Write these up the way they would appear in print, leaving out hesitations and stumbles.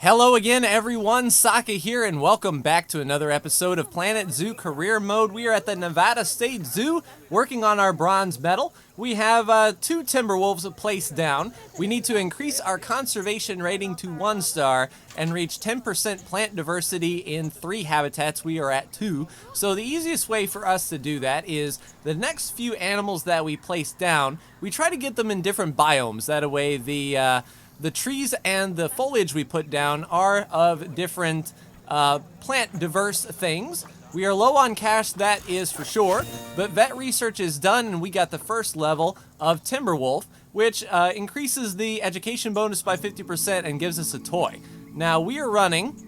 Hello again, everyone. Saka here, and welcome back to another episode of Planet Zoo Career Mode. We are at the Nevada State Zoo working on our bronze medal. We have 2 Timberwolves placed down. We need to increase our conservation rating to 1 star and reach 10% plant diversity in 3 habitats. We are at 2. So the easiest way for us to do that is the next few animals that we place down, we try to get them in different biomes. That way the trees and the foliage we put down are of different plant diverse things. We are low on cash, that is for sure, but vet research is done and we got the first level of Timberwolf, which increases the education bonus by 50% and gives us a toy. Now we are running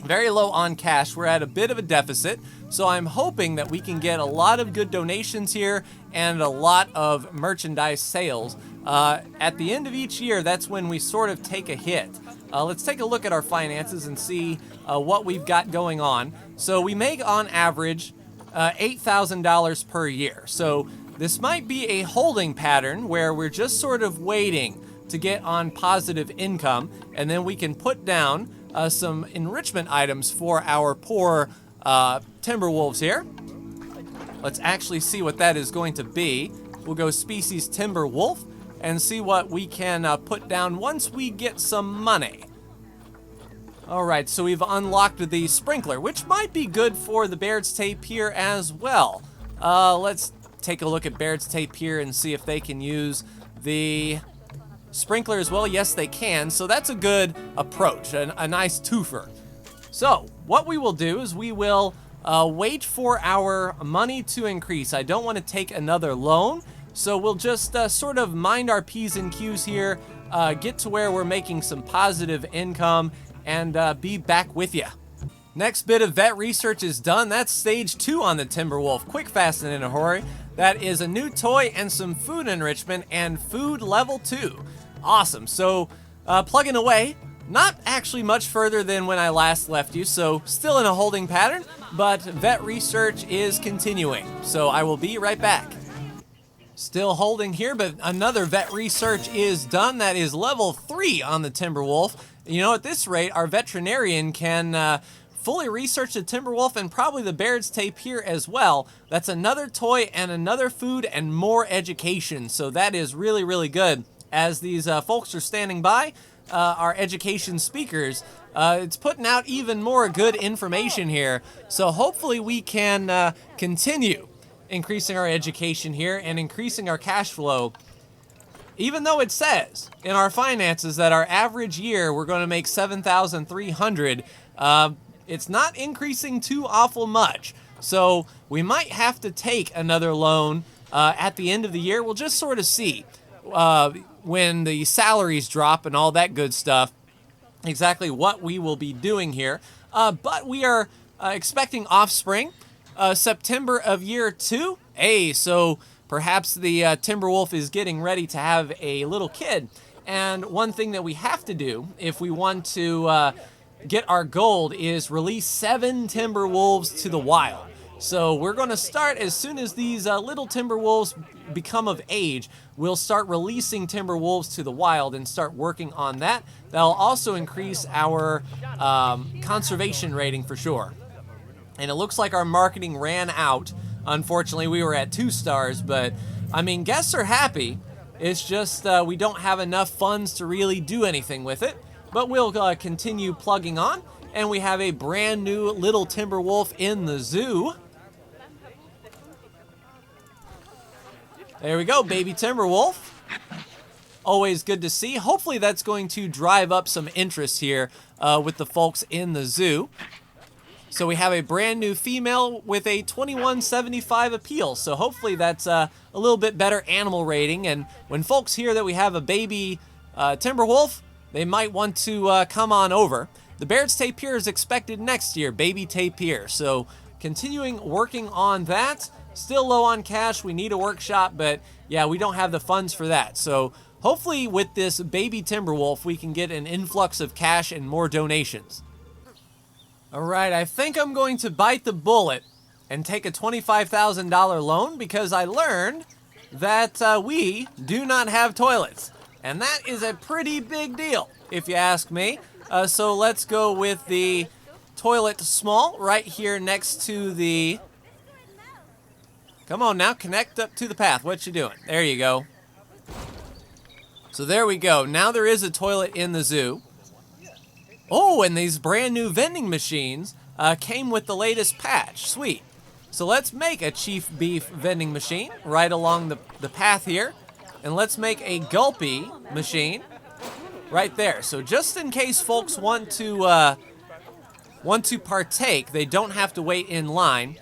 very low on cash. We're at a bit of a deficit, so I'm hoping that we can get a lot of good donations here and a lot of merchandise sales. At the end of each year, that's when we sort of take a hit. Let's take a look at our finances and see what we've got going on. So we make on average $8,000 per year. So this might be a holding pattern where we're just sort of waiting to get on positive income, and then we can put down some enrichment items for our poor Timberwolves here. Let's actually see what that is going to be. We'll go species Timberwolf and see what we can put down once we get some money. Alright, so we've unlocked the sprinkler, which might be good for the Baird's tape here as well. Let's take a look at Baird's tape here and see if they can use the sprinkler as well. Yes, they can, so that's a good approach, a nice twofer. So what we will do is we will wait for our money to increase. I don't want to take another loan, so we'll just sort of mind our P's and Q's here, get to where we're making some positive income, and be back with you. Next bit of vet research is done. That's stage 2 on the Timberwolf. Quick, fast, and in a hurry. That is a new toy and some food enrichment and food level 2. Awesome. So plugging away. Not actually much further than when I last left you, so still in a holding pattern, but vet research is continuing. So I will be right back. Still holding here, but another vet research is done. That is level 3 on the Timberwolf. You know, at this rate, our veterinarian can fully research the Timberwolf and probably the Baird's tape here as well. That's another toy and another food and more education. So that is really, really good. As these folks are standing by, our education speakers, it's putting out even more good information here. So hopefully we can continue increasing our education here and increasing our cash flow. Even though it says in our finances that our average year we're going to make $7,300, it's not increasing too awful much. So we might have to take another loan at the end of the year. We'll just sort of see when the salaries drop and all that good stuff, exactly what we will be doing here. But we are expecting offspring September of year 2. Hey, so perhaps the Timberwolf is getting ready to have a little kid. And one thing that we have to do if we want to get our gold is release 7 Timberwolves to the wild. So we're going to start as soon as these little Timberwolves become of age. We'll start releasing Timberwolves to the wild and start working on that. That'll also increase our conservation rating for sure. And it looks like our marketing ran out. Unfortunately, we were at 2 stars, but I mean, guests are happy. It's just we don't have enough funds to really do anything with it. But we'll continue plugging on, and we have a brand new little Timberwolf in the zoo. There we go, baby Timberwolf. Always good to see. Hopefully that's going to drive up some interest here with the folks in the zoo. So we have a brand new female with a 2175 appeal. So hopefully that's a little bit better animal rating. And when folks hear that we have a baby Timberwolf, they might want to come on over. The Baird's tapir is expected next year, baby tapir. So continuing working on that. Still low on cash. We need a workshop, but yeah, we don't have the funds for that. So hopefully with this baby Timberwolf, we can get an influx of cash and more donations. All right, I think I'm going to bite the bullet and take a $25,000 loan because I learned that we do not have toilets. And that is a pretty big deal, if you ask me. So let's go with the toilet small right here next to the... Come on now, connect up to the path. What you doing? There you go. So there we go. Now there is a toilet in the zoo. Oh, and these brand new vending machines came with the latest patch. Sweet. So let's make a Chief Beef vending machine right along the path here. And let's make a Gulpy machine right there. So just in case folks want to partake, they don't have to wait in line.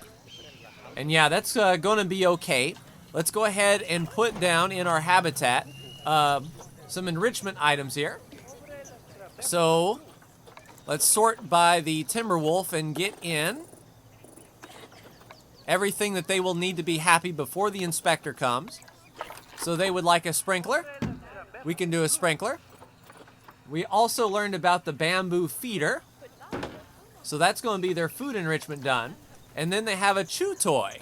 And yeah, that's going to be okay. Let's go ahead and put down in our habitat some enrichment items here. So let's sort by the Timberwolf and get in everything that they will need to be happy before the inspector comes. So they would like a sprinkler. We can do a sprinkler. We also learned about the bamboo feeder. So that's going to be their food enrichment done. And then they have a chew toy.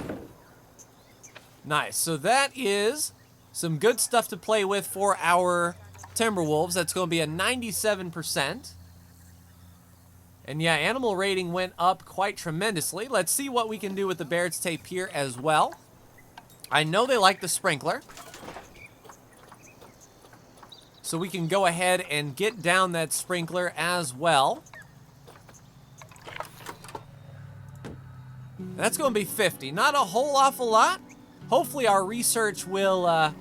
Nice. So that is some good stuff to play with for our Timberwolves. That's going to be a 97%. And yeah, animal rating went up quite tremendously. Let's see what we can do with the Baird's Tape here as well. I know they like the sprinkler. So we can go ahead and get down that sprinkler as well. That's going to be 50. Not a whole awful lot. Hopefully our research will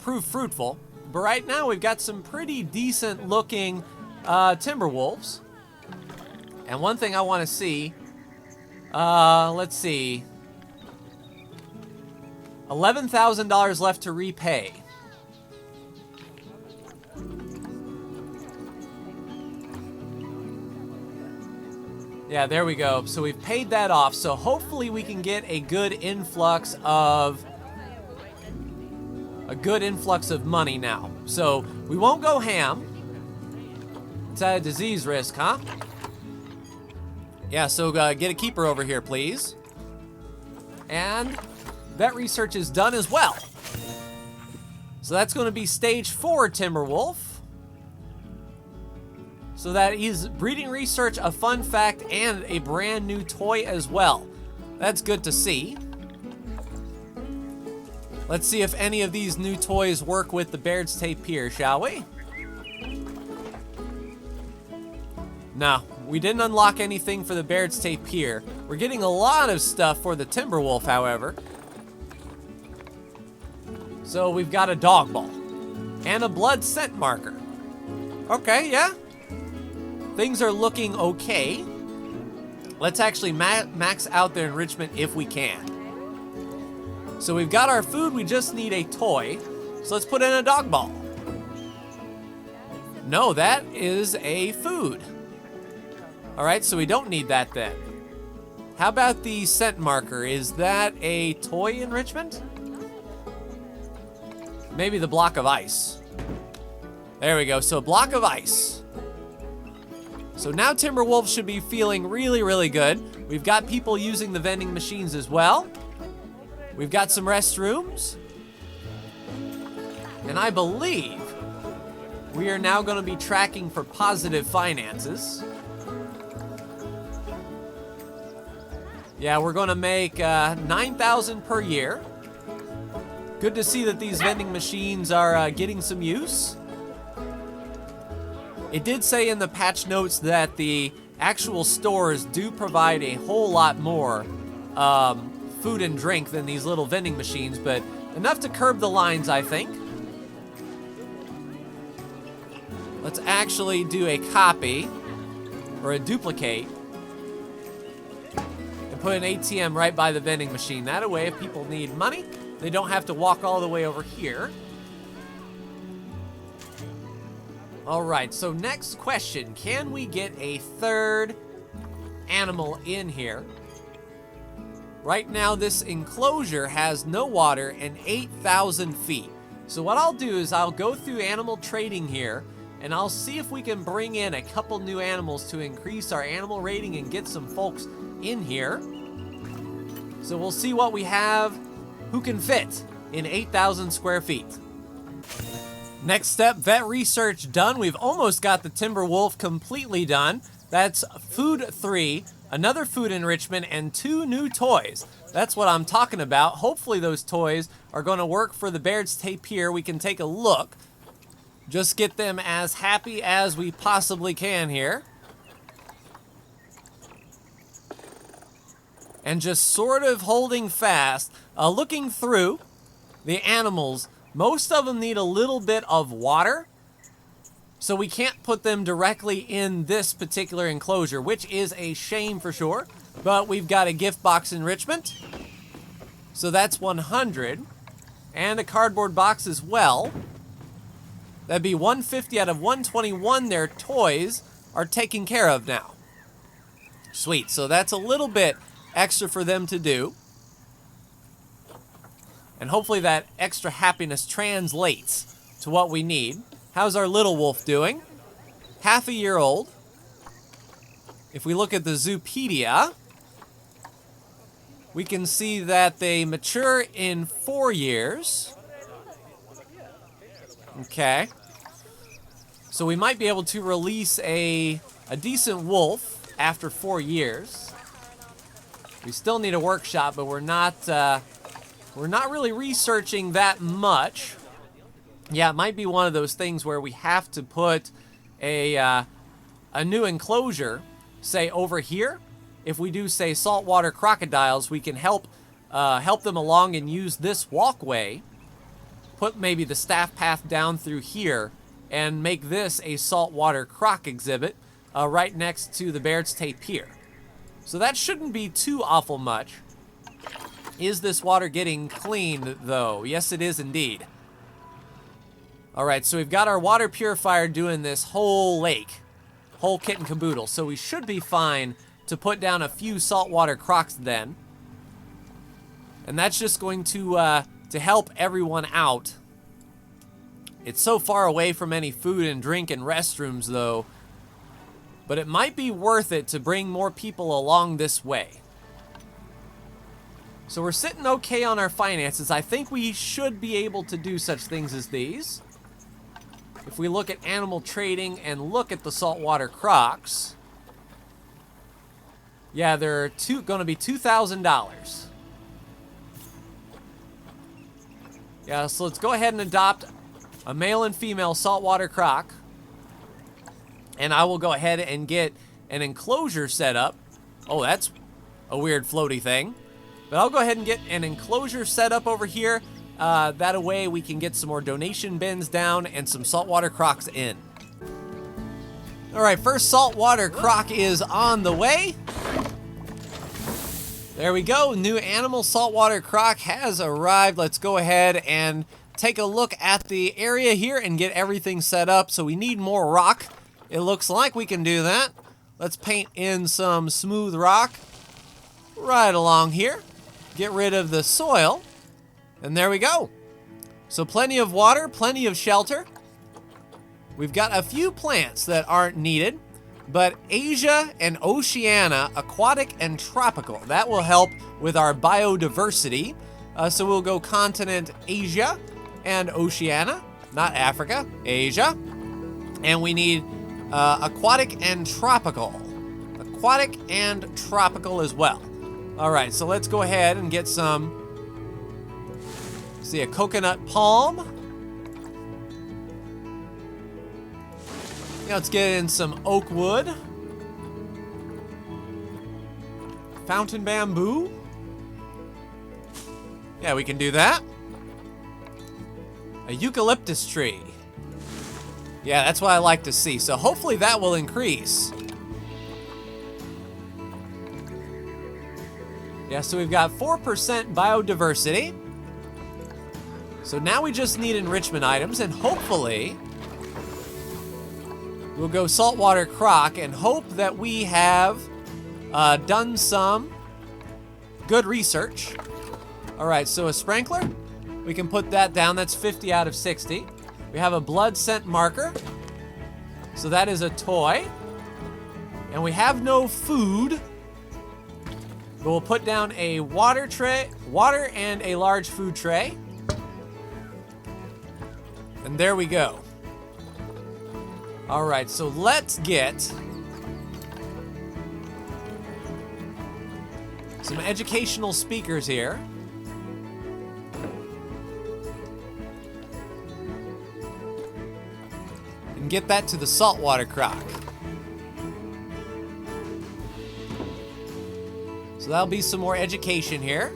prove fruitful. But right now we've got some pretty decent looking Timberwolves. And one thing I want to see, let's see, $11,000 left to repay. Yeah, there we go. So we've paid that off. So hopefully we can get a good influx of money now. So we won't go ham. It's a disease risk, huh? Yeah, so get a keeper over here, please. And that research is done as well. So that's going to be stage 4 Timberwolf. So that is breeding research, a fun fact, and a brand new toy as well. That's good to see. Let's see if any of these new toys work with the Baird's Tape here, shall we? No, we didn't unlock anything for the Baird's Tape here. We're getting a lot of stuff for the Timberwolf, however. So we've got a dog ball and a blood scent marker. Okay, yeah. Things are looking okay. Let's actually max out their enrichment if we can. So we've got our food, we just need a toy. So let's put in a dog ball. No, that is a food. All right, so we don't need that then. How about the scent marker? Is that a toy enrichment? Maybe the block of ice. There we go, so a block of ice. So now Timberwolves should be feeling really, really good. We've got people using the vending machines as well. We've got some restrooms. And I believe we are now going to be tracking for positive finances. Yeah, we're going to make $9,000 per year. Good to see that these vending machines are getting some use. It did say in the patch notes that the actual stores do provide a whole lot more food and drink than these little vending machines, but enough to curb the lines, I think. Let's actually do a copy or a duplicate and put an ATM right by the vending machine. That way, if people need money, they don't have to walk all the way over here. All right, so next question. Can we get a third animal in here? Right now, this enclosure has no water and 8,000 feet. So what I'll do is I'll go through animal trading here, and I'll see if we can bring in a couple new animals to increase our animal rating and get some folks in here. So we'll see what we have, who can fit in 8,000 square feet. Next step, vet research done. We've almost got the Timber Wolf completely done. That's food 3, another food enrichment, and 2 new toys. That's what I'm talking about. Hopefully those toys are going to work for the Baird's Tapir. We can take a look. Just get them as happy as we possibly can here. And just sort of holding fast, looking through the animals. Most of them need a little bit of water, so we can't put them directly in this particular enclosure, which is a shame for sure. But we've got a gift box enrichment, so that's 100, and a cardboard box as well. That'd be 150 out of 121. Their toys are taken care of now. Sweet, so that's a little bit extra for them to do. And hopefully that extra happiness translates to what we need. How's our little wolf doing? Half a year old. If we look at the Zoopedia, we can see that they mature in 4 years. Okay. So we might be able to release a decent wolf after 4 years. We still need a workshop, but we're not really researching that much. Yeah, it might be one of those things where we have to put a new enclosure, say over here. If we do, say, saltwater crocodiles, we can help them along and use this walkway. Put maybe the staff path down through here and make this a saltwater croc exhibit right next to the Baird's Tapir. So that shouldn't be too awful much. Is this water getting cleaned, though? Yes, it is indeed. All right, so we've got our water purifier doing this whole lake, whole kit and caboodle. So we should be fine to put down a few saltwater crocs then. And that's just going to help everyone out. It's so far away from any food and drink and restrooms, though. But it might be worth it to bring more people along this way. So we're sitting okay on our finances. I think we should be able to do such things as these. If we look at animal trading and look at the saltwater crocs, yeah, they're going to be $2,000. Yeah, so let's go ahead and adopt a male and female saltwater croc. And I will go ahead and get an enclosure set up. Oh, that's a weird floaty thing. But I'll go ahead and get an enclosure set up over here. That way we can get some more donation bins down and some saltwater crocs in. All right, first saltwater croc is on the way. There we go. New animal saltwater croc has arrived. Let's go ahead and take a look at the area here and get everything set up. So we need more rock. It looks like we can do that. Let's paint in some smooth rock right along here. Get rid of the soil. And there we go. So plenty of water, plenty of shelter. We've got a few plants that aren't needed, but Asia and Oceania, aquatic and tropical. That will help with our biodiversity. So we'll go continent Asia and Oceania, not Africa, Asia. And we need aquatic and tropical. Aquatic and tropical as well. All right, so let's go ahead and get some, see, a coconut palm. Now let's get in some oak wood. Fountain bamboo. Yeah, we can do that. A eucalyptus tree. Yeah, that's what I like to see. So hopefully that will increase. Yeah, so we've got 4% biodiversity. So now we just need enrichment items, and hopefully we'll go saltwater croc and hope that we have done some good research. All right, so a sprinkler, we can put that down. That's 50 out of 60. We have a blood scent marker. So that is a toy. And we have no food. But we'll put down a water tray, water and a large food tray. And there we go. All right, so let's get some educational speakers here. And get that to the saltwater crock. So that'll be some more education here.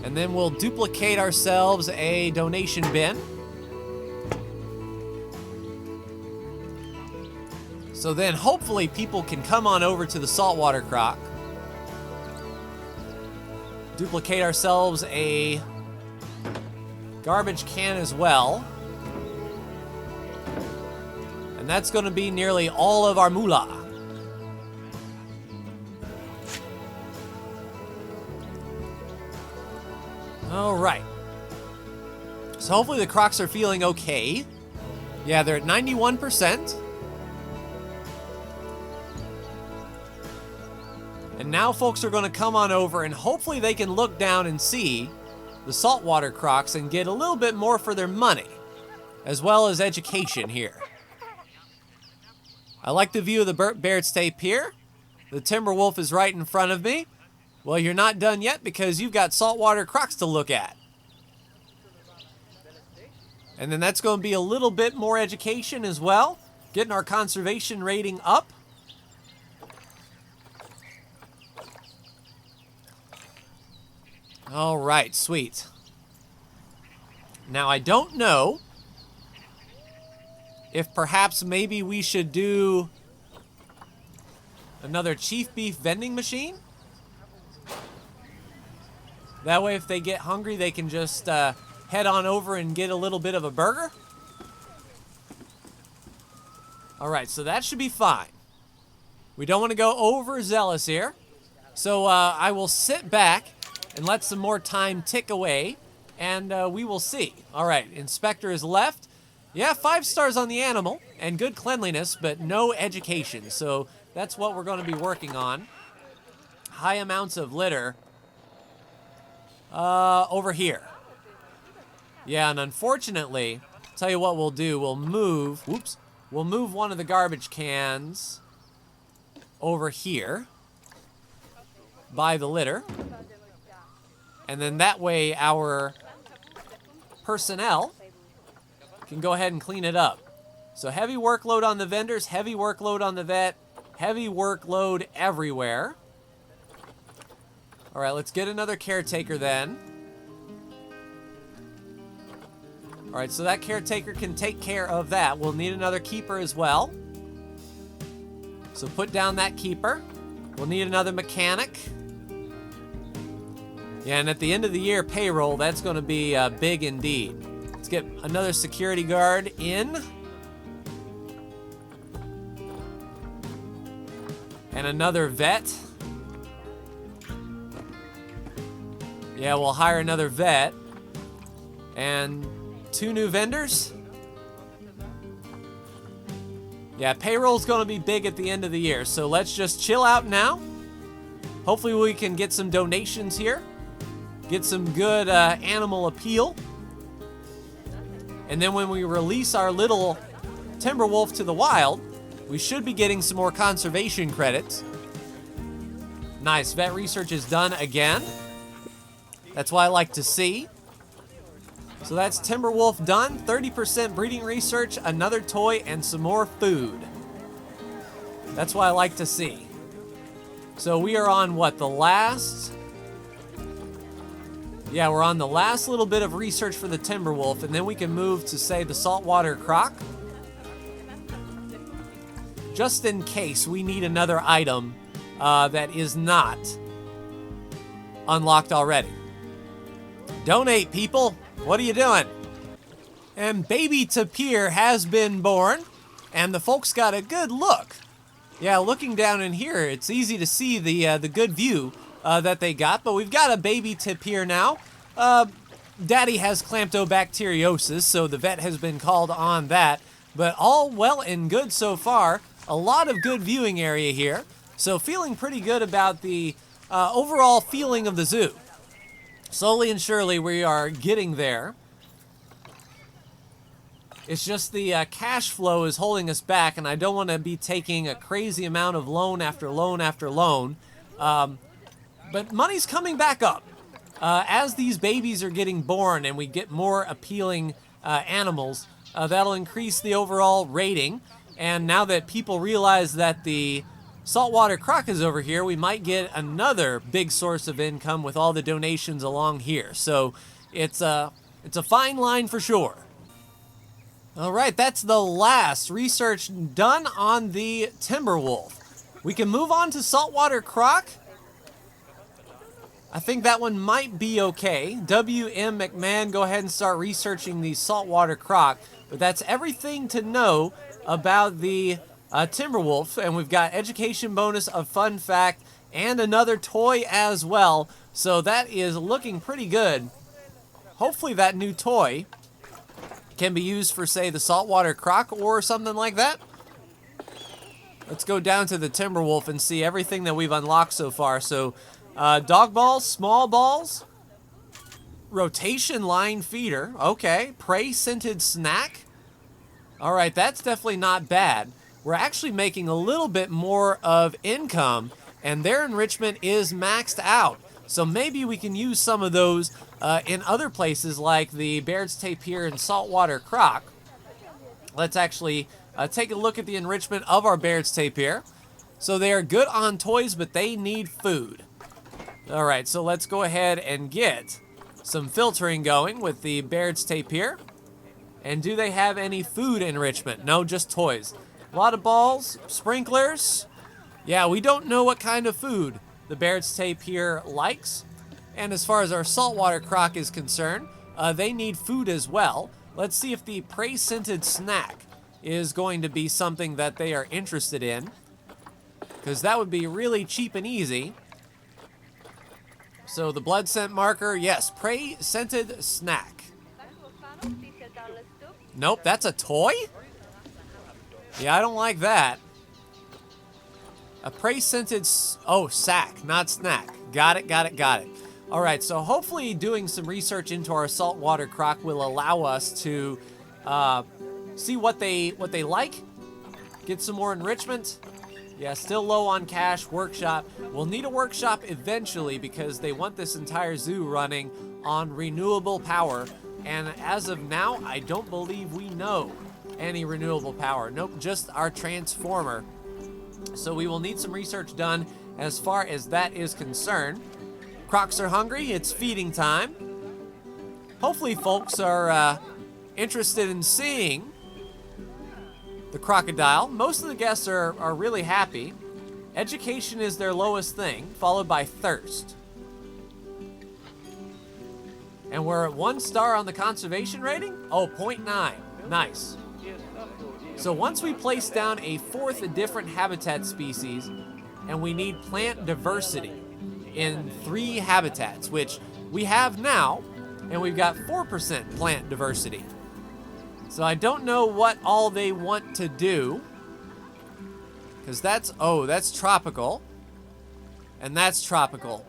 And then we'll duplicate ourselves a donation bin. So then hopefully people can come on over to the saltwater crock. Duplicate ourselves a garbage can as well. And that's going to be nearly all of our moolah. All right. So hopefully the crocks are feeling okay. Yeah, they're at 91%. And now folks are going to come on over and hopefully they can look down and see the saltwater crocks and get a little bit more for their money, as well as education here. I like the view of the Barrett's Tape here. The timber wolf is right in front of me. Well, you're not done yet because you've got saltwater crocs to look at. And then that's going to be a little bit more education as well, getting our conservation rating up. All right, sweet. Now, I don't know if perhaps maybe we should do another Chief Beef vending machine. That way, if they get hungry, they can just head on over and get a little bit of a burger. All right, so that should be fine. We don't want to go overzealous here. So I will sit back and let some more time tick away, and we will see. All right, inspector is left. Yeah, 5 stars on the animal and good cleanliness, but no education. So that's what we're going to be working on. High amounts of litter. Over here. Yeah, and unfortunately, tell you what we'll do. We'll move one of the garbage cans over here by the litter. And then that way our personnel can go ahead and clean it up. So heavy workload on the vendors, heavy workload on the vet, heavy workload everywhere. All right, let's get another caretaker then. All right, so that caretaker can take care of that. We'll need another keeper as well. So put down that keeper. We'll need another mechanic. Yeah, and at the end of the year payroll, that's going to be big indeed. Let's get another security guard in. And another vet. Yeah, we'll hire another vet. And 2 new vendors. Yeah, payroll's going to be big at the end of the year. So let's just chill out now. Hopefully we can get some donations here. Get some good animal appeal. And then when we release our little timber wolf to the wild, we should be getting some more conservation credits. Nice, vet research is done again. That's what I like to see. So that's timber wolf done. 30% breeding research, another toy, and some more food. That's what I like to see. So we are on what, the last? Yeah, we're on the last little bit of research for the timber wolf, and then we can move to, say, the saltwater croc. Just in case we need another item that is not unlocked already. Donate, people. What are you doing? And baby tapir has been born, and the folks got a good look. Yeah, looking down in here, it's easy to see the good view that they got, but we've got a baby tapir now. Daddy has clamptobacteriosis, so the vet has been called on that, but all well and good so far. A lot of good viewing area here, so feeling pretty good about the overall feeling of the zoo. Slowly and surely, we are getting there. It's just the cash flow is holding us back, and I don't want to be taking a crazy amount of loan after loan after loan. But money's coming back up. As these babies are getting born and we get more appealing animals, that'll increase the overall rating. And now that people realize that the saltwater croc is over here, we might get another big source of income with all the donations along here. So it's a fine line for sure. All right, that's the last research done on the Timberwolf. We can move on to saltwater croc. I think that one might be okay. W.M. McMahon, go ahead and start researching the saltwater croc. But that's everything to know about the Timberwolf. And we've got education bonus, a fun fact, and another toy as well. So that is looking pretty good. Hopefully that new toy can be used for, say, the saltwater croc or something like that. Let's go down to the Timberwolf and see everything that we've unlocked so far. So, dog balls, small balls, rotation line feeder, okay, prey scented snack. All right, that's definitely not bad. We're actually making a little bit more of income, and their enrichment is maxed out. So maybe we can use some of those in other places like the Baird's Tapir and saltwater croc. Let's actually take a look at the enrichment of our Baird's Tapir. So they are good on toys, but they need food. All right, so let's go ahead and get some filtering going with the Baird's Tapir. And do they have any food enrichment? No, just toys. A lot of balls, sprinklers. Yeah, we don't know what kind of food the Baird's Tapir likes. And as far as our saltwater croc is concerned, they need food as well. Let's see if the prey scented snack is going to be something that they are interested in, because that would be really cheap and easy. So the blood scent marker, yes, prey scented snack. Nope, that's a toy? Yeah, I don't like that. A prey scented, sack, not snack. Got it, got it, got it. All right, so hopefully doing some research into our saltwater croc will allow us to see what they like, get some more enrichment. Yeah, still low on cash. Workshop. We'll need a workshop eventually because they want this entire zoo running on renewable power. And as of now, I don't believe we know any renewable power. Nope, just our transformer. So we will need some research done as far as that is concerned. Crocs are hungry. It's feeding time. Hopefully folks are interested in seeing the crocodile. Most of the guests are really happy. Education is their lowest thing, followed by thirst. And we're at 1 star on the conservation rating? Oh, 0.9. Nice. So once we place down a 4th different habitat species, and we need plant diversity in 3 habitats, which we have now, and we've got 4% plant diversity. So I don't know what all they want to do, because that's tropical, and that's tropical.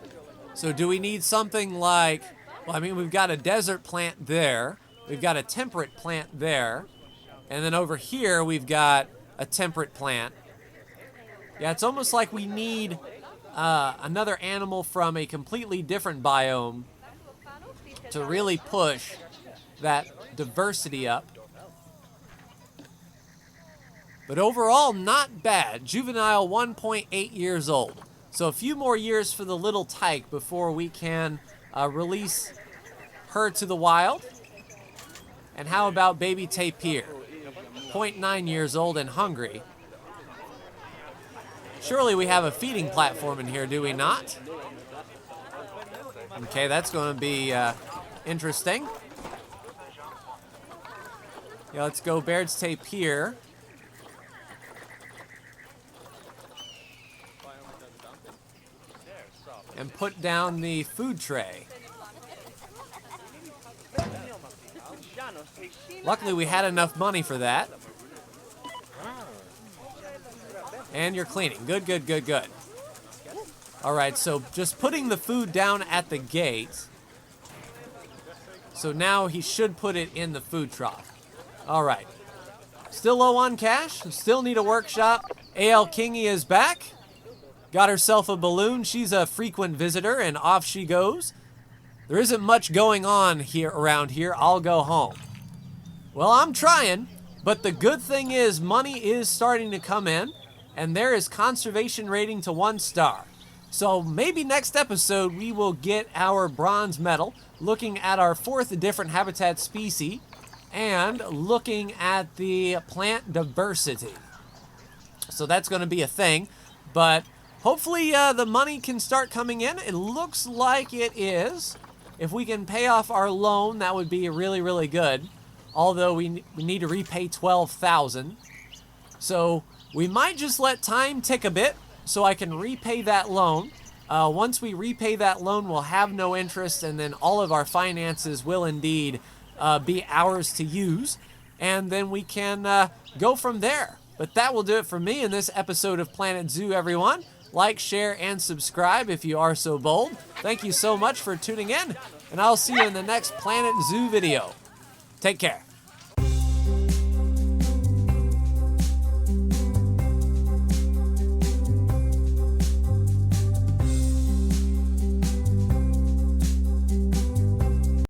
So do we need something like, well, I mean, we've got a desert plant there, we've got a temperate plant there, and then over here we've got a temperate plant. Yeah, it's almost like we need another animal from a completely different biome to really push that diversity up. But overall, not bad. Juvenile, 1.8 years old. So a few more years for the little tyke before we can release her to the wild. And how about baby tapir? 0.9 years old and hungry. Surely we have a feeding platform in here, do we not? Okay, that's going to be interesting. Yeah, let's go Baird's Tapir. And put down the food tray. Luckily, we had enough money for that. And you're cleaning. Good, good, good, good. All right, so just putting the food down at the gate So now he should put it in the food trough. All right. Still low on cash. Still need a workshop. AL Kingy is back. Got herself a balloon. She's a frequent visitor, and off she goes. There isn't much going on here around here. I'll go home. Well, I'm trying, but the good thing is money is starting to come in, and there is conservation rating to 1 star. So maybe next episode we will get our bronze medal, looking at our 4th different habitat species, and looking at the plant diversity. So that's going to be a thing, but hopefully the money can start coming in. It looks like it is. If we can pay off our loan, that would be really, really good. Although we need to repay $12,000. So we might just let time tick a bit so I can repay that loan. Once we repay that loan, we'll have no interest, and then all of our finances will indeed be ours to use. And then we can go from there. But that will do it for me in this episode of Planet Zoo, everyone. Like, share, and subscribe if you are so bold. Thank you so much for tuning in, and I'll see you in the next Planet Zoo video. Take care.